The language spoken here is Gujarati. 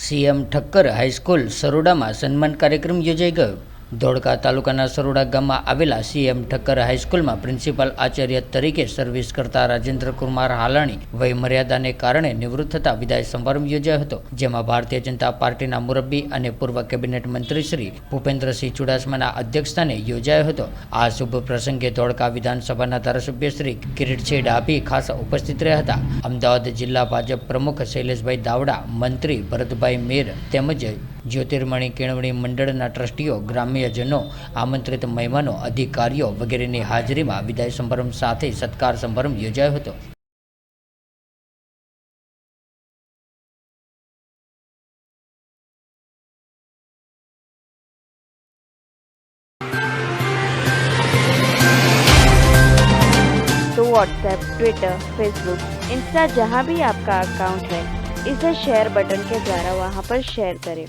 સીએમ ઠક્કર હાઈસ્કૂલ સરોડામાં સન્માન કાર્યક્રમ યોજાઈ ગયો। ધોળકા તાલુકાના સરોડા ગામમાં આવેલા સીએમ ઠક્કર હાઈસ્કૂલમાં પ્રિન્સિપાલ આચાર્ય તરીકે સર્વિસ કરતા રાજેન્દ્રકુમાર હાલાણી વયમર્યાદાને કારણે નિવૃત્ત થતા વિદાય સમારંભ યોજાયો હતો, જેમાં ભારતીય જનતા પાર્ટીના મુરબ્બી અને પૂર્વ કેબિનેટ મંત્રી શ્રી ભૂપેન્દ્રસિંહ ચુડાસમાના અધ્યક્ષસ્થાને યોજાયો હતો। આ શુભ પ્રસંગે ધોળકા વિધાનસભાના ધારાસભ્ય શ્રી કિરીટસિંહ ડાભી ખાસ ઉપસ્થિત રહ્યા હતા। અમદાવાદ જિલ્લા ભાજપ પ્રમુખ શૈલેષભાઈ દાવડા, મંત્રી ભરતભાઈ મેર તેમજ જ્યોતિર્મણી કેળવણી મંડળના ટ્રસ્ટીઓ, ગ્રામ્યજનો, આમંત્રિત મહેમાનો, અધિકારીઓ વગેરેની હાજરીમાં વિદાય સમારંભ સાથે સત્કાર સમારંભ યોજાયો હતો। तो व्हाट्सएप, ट्विटर, फेसबुक, इंस्टा जहाँ भी आपका अकाउंट है, इसे शेयर बटन के द्वारा वहाँ पर शेयर करें।